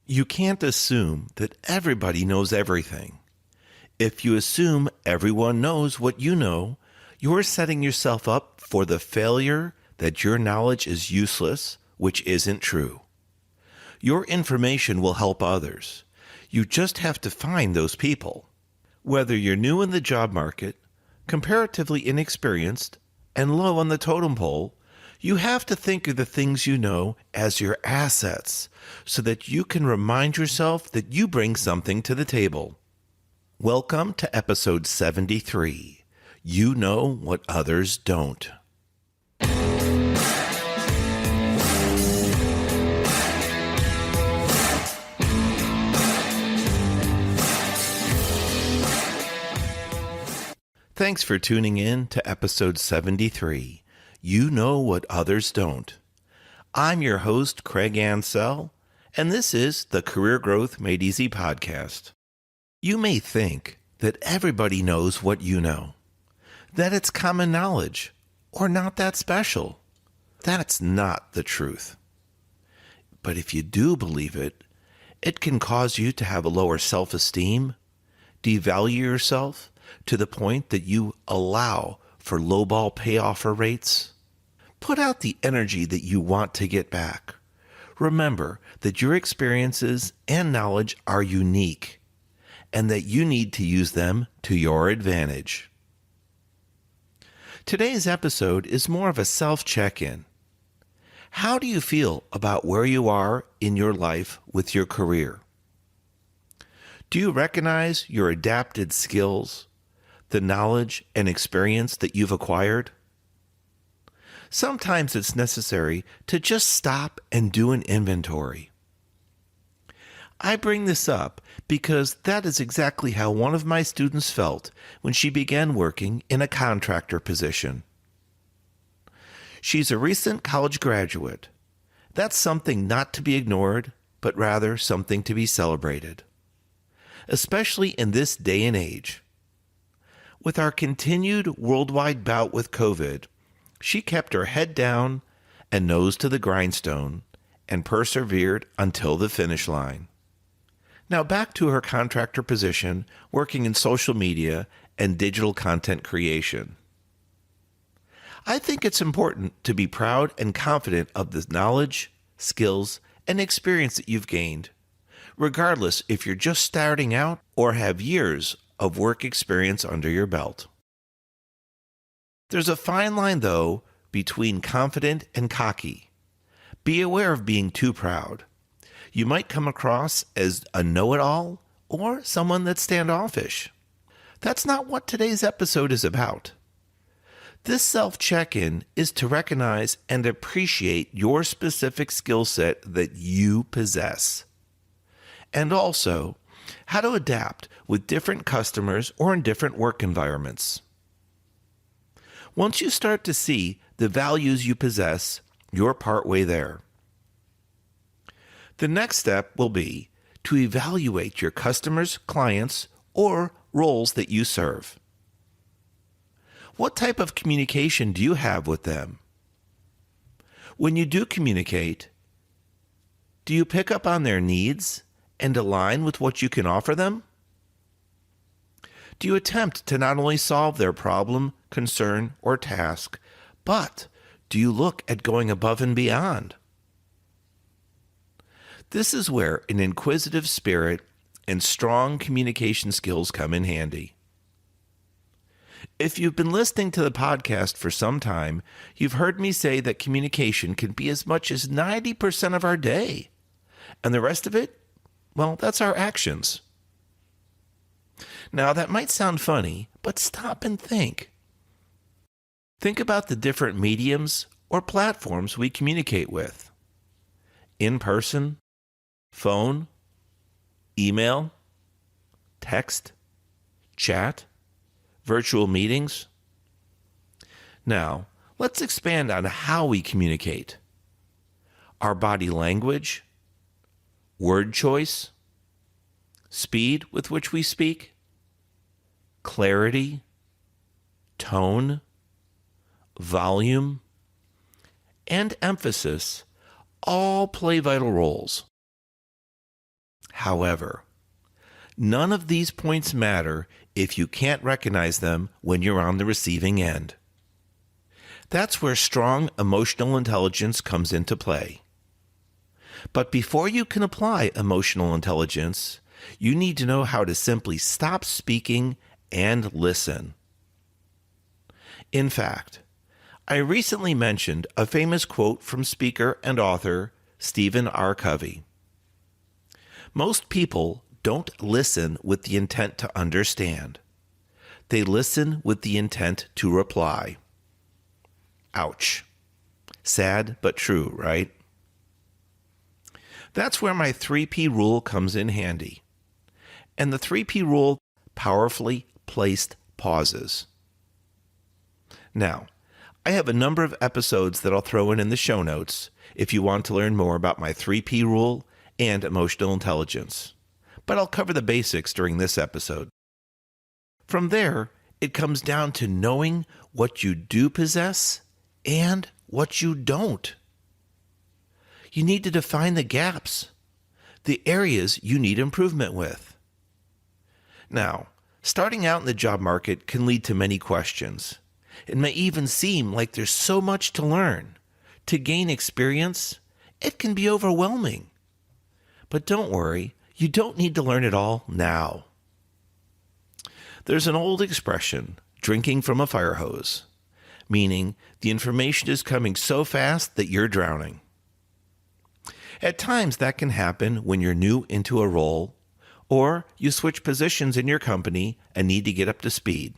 You can't assume that everybody knows everything. If you assume everyone knows what you know, you're setting yourself up for the failure that your knowledge is useless, which isn't true. Your information will help others. You just have to find those people. Whether you're new in the job market, comparatively inexperienced, and low on the totem pole, you have to think of the things you know as your assets so that you can remind yourself that you bring something to the table. Welcome to episode 73. You know what others don't. Thanks for tuning in to episode 73. You know what others don't. I'm your host, Craig Ansell, and this is the Career Growth Made Easy podcast. You may think that everybody knows what you know, that it's common knowledge, or not that special. That's not the truth. But if you do believe it, it can cause you to have a lower self-esteem, devalue yourself to the point that you allow for lowball pay offer rates. Put out the energy that you want to get back. Remember that your experiences and knowledge are unique and that you need to use them to your advantage. Today's episode is more of a self-check-in. How do you feel about where you are in your life with your career? Do you recognize your adapted skills, the knowledge and experience that you've acquired? Sometimes it's necessary to just stop and do an inventory. I bring this up because that is exactly how one of my students felt when she began working in a contractor position. She's a recent college graduate. That's something not to be ignored, but rather something to be celebrated, especially in this day and age. With our continued worldwide bout with COVID, she kept her head down and nose to the grindstone and persevered until the finish line. Now back to her contractor position, working in social media and digital content creation. I think it's important to be proud and confident of the knowledge, skills, and experience that you've gained, regardless if you're just starting out or have years of work experience under your belt. There's a fine line, though, between confident and cocky. Be aware of being too proud. You might come across as a know-it-all or someone that's standoffish. That's not what today's episode is about. This self-check-in is to recognize and appreciate your specific skill set that you possess, and also how to adapt with different customers or in different work environments. Once you start to see the values you possess, you're partway there. The next step will be to evaluate your customers, clients, or roles that you serve. What type of communication do you have with them? When you do communicate, do you pick up on their needs and align with what you can offer them? Do you attempt to not only solve their problem, concern, or task, but do you look at going above and beyond? This is where an inquisitive spirit and strong communication skills come in handy. If you've been listening to the podcast for some time, you've heard me say that communication can be as much as 90% of our day. And the rest of it, well, that's our actions. Now, that might sound funny, but stop and think. Think about the different mediums or platforms we communicate with. In person, phone, email, text, chat, virtual meetings. Now, let's expand on how we communicate. Our body language, word choice, speed with which we speak, clarity, tone, volume, and emphasis all play vital roles. However, none of these points matter if you can't recognize them when you're on the receiving end. That's where strong emotional intelligence comes into play. But before you can apply emotional intelligence, you need to know how to simply stop speaking and listen. In fact, I recently mentioned a famous quote from speaker and author Stephen R. Covey. Most people don't listen with the intent to understand. They listen with the intent to reply. Ouch. Sad but true, right? That's where my 3P rule comes in handy. And the 3P rule powerfully placed pauses. Now, I have a number of episodes that I'll throw in the show notes if you want to learn more about my 3P rule and emotional intelligence. But I'll cover the basics during this episode. From there, it comes down to knowing what you do possess and what you don't. You need to define the gaps, the areas you need improvement with. Now, starting out in the job market can lead to many questions. It may even seem like there's so much to learn. To gain experience, it can be overwhelming. But don't worry, you don't need to learn it all now. There's an old expression, drinking from a fire hose, meaning the information is coming so fast that you're drowning. At times that can happen when you're new into a role, or you switch positions in your company and need to get up to speed.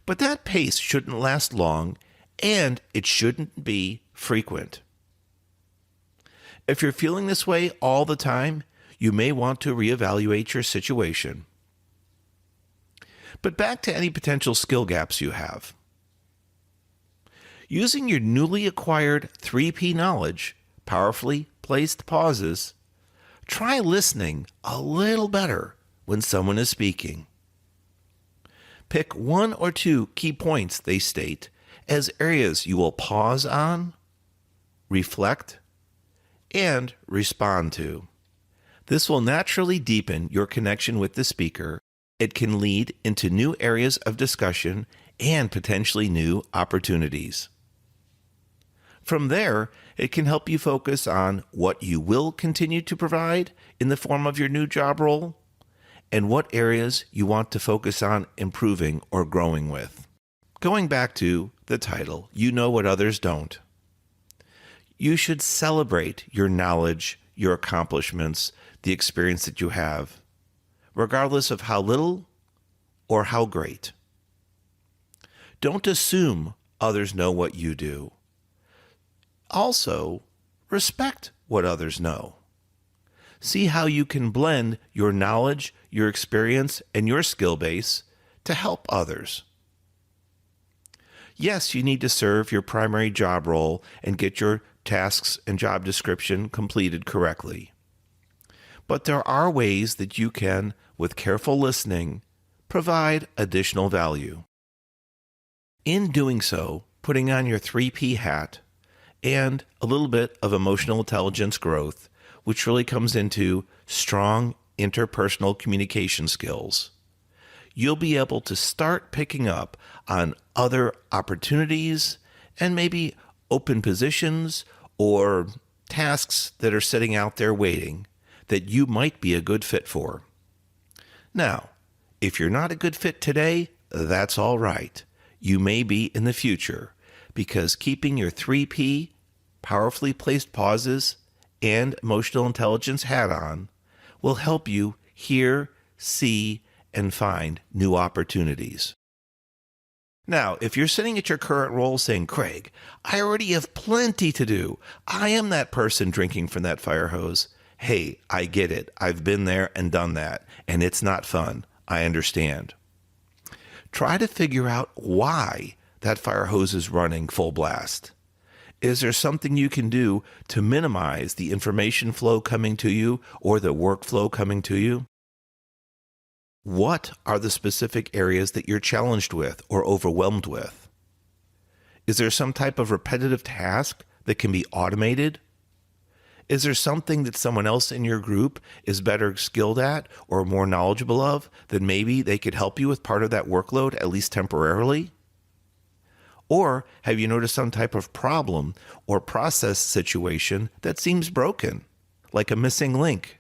But that pace shouldn't last long, and it shouldn't be frequent. If you're feeling this way all the time, you may want to reevaluate your situation. But back to any potential skill gaps you have. Using your newly acquired 3P knowledge, powerfully placed pauses, try listening a little better when someone is speaking. Pick one or two key points they state as areas you will pause on, reflect, and respond to. This will naturally deepen your connection with the speaker. It can lead into new areas of discussion and potentially new opportunities. From there, it can help you focus on what you will continue to provide in the form of your new job role and what areas you want to focus on improving or growing with. Going back to the title, You Know What Others Don't. You should celebrate your knowledge, your accomplishments, the experience that you have, regardless of how little or how great. Don't assume others know what you do. Also, respect what others know. See how you can blend your knowledge, your experience, and your skill base to help others. Yes, you need to serve your primary job role and get your tasks and job description completed correctly. But there are ways that you can, with careful listening, provide additional value. In doing so, putting on your 3P hat and a little bit of emotional intelligence growth, which really comes into strong interpersonal communication skills, you'll be able to start picking up on other opportunities and maybe open positions or tasks that are sitting out there waiting that you might be a good fit for. Now, if you're not a good fit today, that's all right. You may be in the future, because keeping your 3P, powerfully placed pauses, and emotional intelligence hat on will help you hear, see, and find new opportunities. Now, if you're sitting at your current role saying, Craig, I already have plenty to do. I am that person drinking from that fire hose. Hey, I get it. I've been there and done that, and it's not fun. I understand. Try to figure out why that fire hose is running full blast. Is there something you can do to minimize the information flow coming to you or the workflow coming to you? What are the specific areas that you're challenged with or overwhelmed with? Is there some type of repetitive task that can be automated? Is there something that someone else in your group is better skilled at or more knowledgeable of that maybe they could help you with part of that workload, at least temporarily? Or have you noticed some type of problem or process situation that seems broken, like a missing link?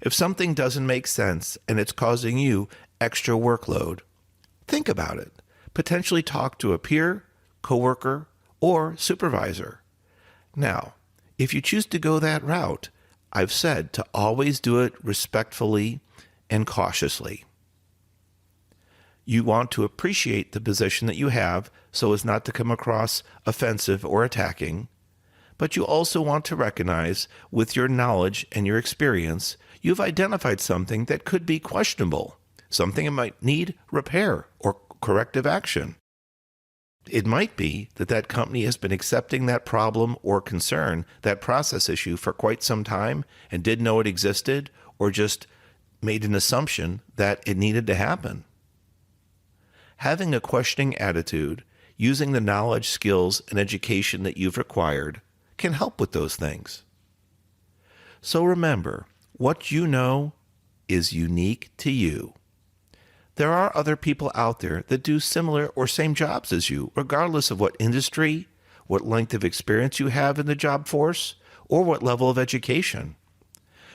If something doesn't make sense and it's causing you extra workload, think about it. Potentially talk to a peer, coworker, or supervisor. Now, if you choose to go that route, I've said to always do it respectfully and cautiously. You want to appreciate the position that you have so as not to come across offensive or attacking, but you also want to recognize with your knowledge and your experience, you've identified something that could be questionable, something that might need repair or corrective action. It might be that that company has been accepting that problem or concern, that process issue for quite some time and didn't know it existed or just made an assumption that it needed to happen. Having a questioning attitude, using the knowledge, skills, and education that you've acquired can help with those things. So remember, what you know is unique to you. There are other people out there that do similar or same jobs as you, regardless of what industry, what length of experience you have in the job force, or what level of education.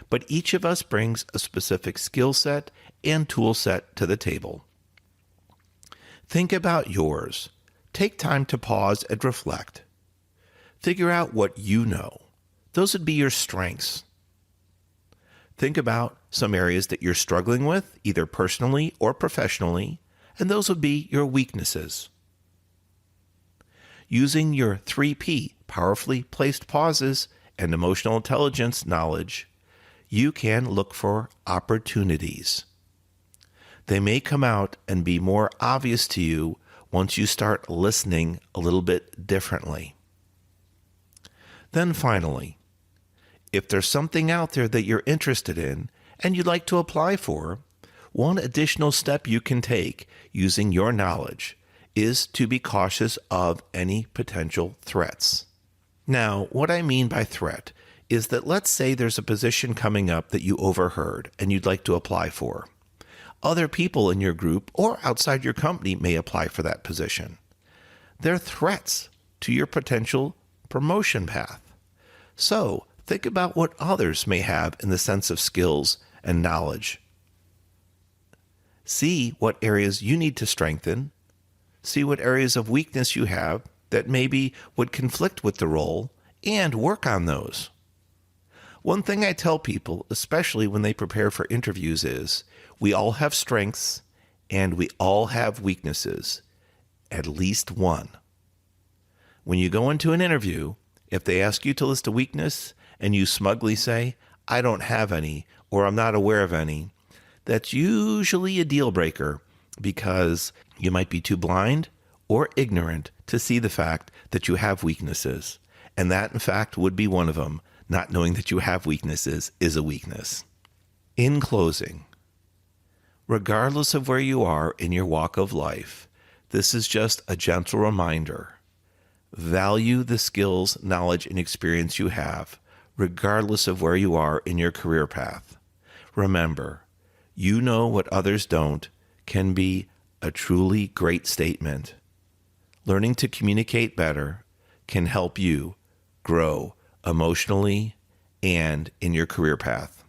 But each of us brings a specific skill set and tool set to the table. Think about yours. Take time to pause and reflect. Figure out what you know. Those would be your strengths. Think about some areas that you're struggling with, either personally or professionally, and those would be your weaknesses. Using your 3P, powerfully placed pauses, and emotional intelligence knowledge, you can look for opportunities. They may come out and be more obvious to you once you start listening a little bit differently. Then finally, if there's something out there that you're interested in and you'd like to apply for, one additional step you can take using your knowledge is to be cautious of any potential threats. Now, what I mean by threat is that let's say there's a position coming up that you overheard and you'd like to apply for. Other people in your group or outside your company may apply for that position. They're threats to your potential promotion path. So, think about what others may have in the sense of skills and knowledge. See what areas you need to strengthen. See what areas of weakness you have that maybe would conflict with the role, and work on those. One thing I tell people, especially when they prepare for interviews, is we all have strengths and we all have weaknesses, at least one. When you go into an interview, if they ask you to list a weakness and you smugly say, I don't have any, or I'm not aware of any, that's usually a deal breaker because you might be too blind or ignorant to see the fact that you have weaknesses. And that, in fact, would be one of them. Not knowing that you have weaknesses is a weakness. In closing, regardless of where you are in your walk of life, this is just a gentle reminder. Value the skills, knowledge, and experience you have, regardless of where you are in your career path. Remember, you know what others don't can be a truly great statement. Learning to communicate better can help you grow emotionally and in your career path.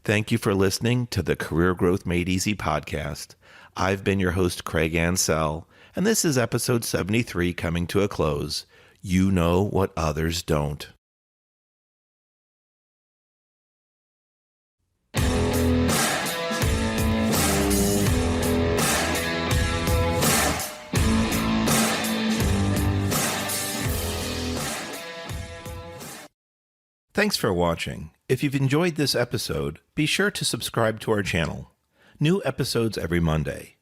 Thank you for listening to the Career Growth Made Easy podcast. I've been your host, Craig Ansell, and this is episode 73 coming to a close. You know what others don't. Thanks for watching. If you've enjoyed this episode, be sure to subscribe to our channel. New episodes every Monday.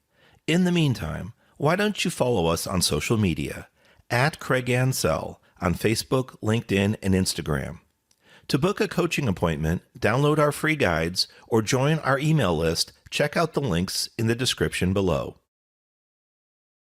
In the meantime, why don't you follow us on social media at Craig Ansell on Facebook, LinkedIn, and Instagram. To book a coaching appointment, download our free guides, or join our email list, check out the links in the description below.